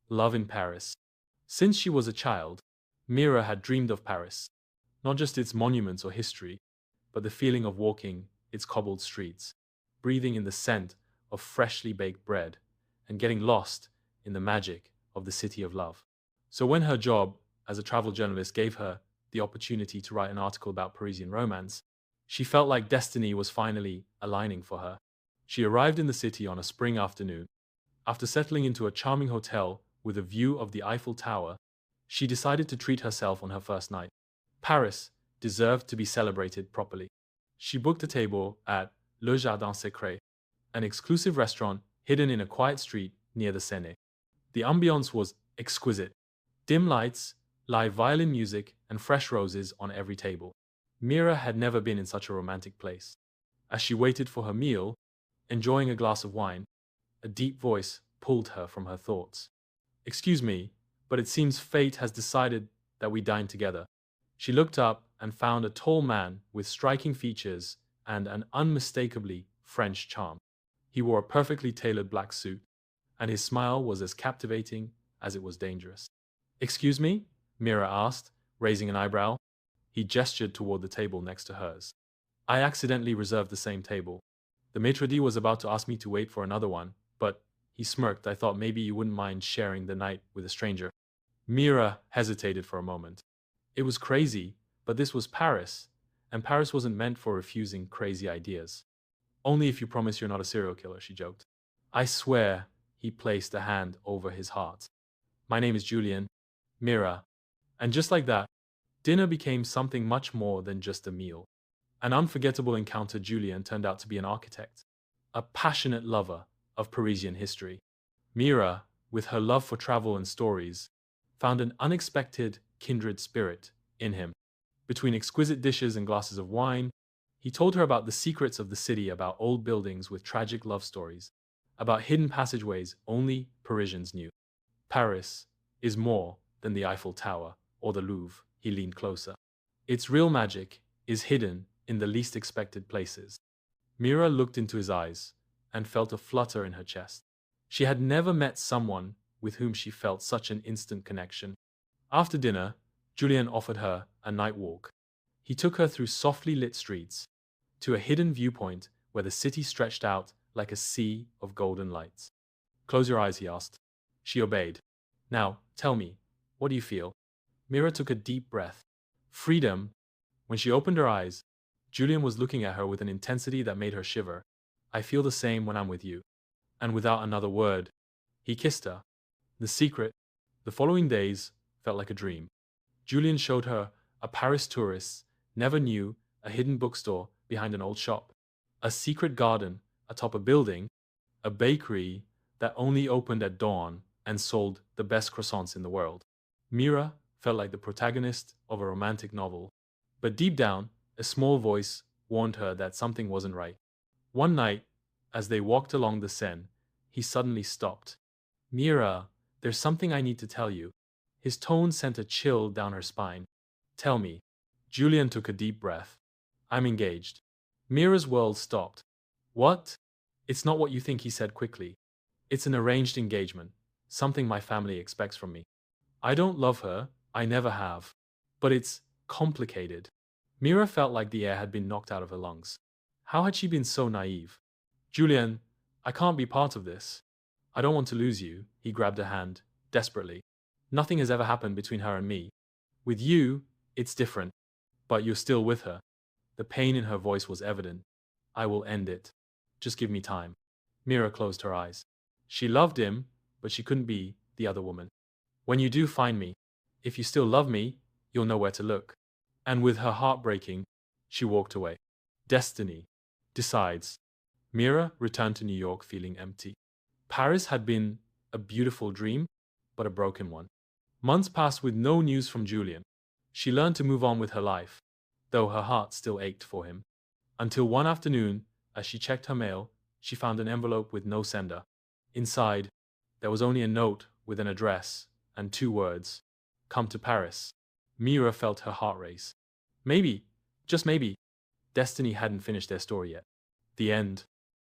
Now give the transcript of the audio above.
Love in Paris. Since she was a child, Meera had dreamed of Paris, not just its monuments or history, but the feeling of walking its cobbled streets, breathing in the scent of freshly baked bread, and getting lost in the magic of the city of love. So when her job as a travel journalist gave her the opportunity to write an article about Parisian romance, she felt like destiny was finally aligning for her. She arrived in the city on a spring afternoon. After settling into a charming hotel with a view of the Eiffel Tower, she decided to treat herself on her first night. Paris deserved to be celebrated properly. She booked a table at Le Jardin Secret, an exclusive restaurant hidden in a quiet street near the Seine. The ambiance was exquisite. Dim lights, live violin music, and fresh roses on every table. Meera had never been in such a romantic place. As she waited for her meal, enjoying a glass of wine, a deep voice pulled her from her thoughts. "Excuse me, but it seems fate has decided that we dine together." She looked up and found a tall man with striking features and an unmistakably French charm. He wore a perfectly tailored black suit, and his smile was as captivating as it was dangerous. "Excuse me?" Meera asked, raising an eyebrow. He gestured toward the table next to hers. "I accidentally reserved the same table. The maitre d' was about to ask me to wait for another one, but," he smirked, "I thought maybe you wouldn't mind sharing the night with a stranger." Meera hesitated for a moment. It was crazy, but this was Paris, and Paris wasn't meant for refusing crazy ideas. "Only if you promise you're not a serial killer," she joked. "I swear," he placed a hand over his heart. "My name is Julien. Meera." And just like that, dinner became something much more than just a meal. An unforgettable encounter. Julien turned out to be an architect, a passionate lover of Parisian history. Meera, with her love for travel and stories, found an unexpected kindred spirit in him. Between exquisite dishes and glasses of wine, he told her about the secrets of the city, about old buildings with tragic love stories, about hidden passageways only Parisians knew. Paris is more than the Eiffel Tower or the Louvre. He leaned closer. Its real magic is hidden in the least expected places. Meera looked into his eyes and felt a flutter in her chest. She had never met someone with whom she felt such an instant connection. After dinner, Julien offered her a night walk. He took her through softly lit streets to a hidden viewpoint where the city stretched out like a sea of golden lights. "Close your eyes," he asked. She obeyed. "Now, tell me, what do you feel?" Meera took a deep breath. Freedom. When she opened her eyes, Julien was looking at her with an intensity that made her shiver. "I feel the same when I'm with you." And without another word, he kissed her. The secret, the following days, felt like a dream. Julien showed her a Paris tourist never knew, a hidden bookstore behind an old shop, a secret garden atop a building, a bakery that only opened at dawn and sold the best croissants in the world. Meera felt like the protagonist of a romantic novel, but deep down, a small voice warned her that something wasn't right. One night, as they walked along the Seine, he suddenly stopped. "Meera, there's something I need to tell you." His tone sent a chill down her spine. "Tell me." Julien took a deep breath. "I'm engaged." Meera's world stopped. "What?" "It's not what you think," he said quickly. "It's an arranged engagement, something my family expects from me. I don't love her, I never have. But it's complicated." Meera felt like the air had been knocked out of her lungs. How had she been so naive? "Julien, I can't be part of this. I don't want to lose you." He grabbed her hand, desperately. "Nothing has ever happened between her and me. With you, it's different. But you're still with her." The pain in her voice was evident. "I will end it. Just give me time." Meera closed her eyes. She loved him, but she couldn't be the other woman. "When you do find me, if you still love me, you'll know where to look." And with her heart breaking, she walked away. Destiny decides. Meera returned to New York feeling empty. Paris had been a beautiful dream, but a broken one. Months passed with no news from Julien. She learned to move on with her life, though her heart still ached for him. Until one afternoon, as she checked her mail, she found an envelope with no sender. Inside, there was only a note with an address and 2 words: "Come to Paris." Meera felt her heart race. Maybe, just maybe, destiny hadn't finished their story yet. The end.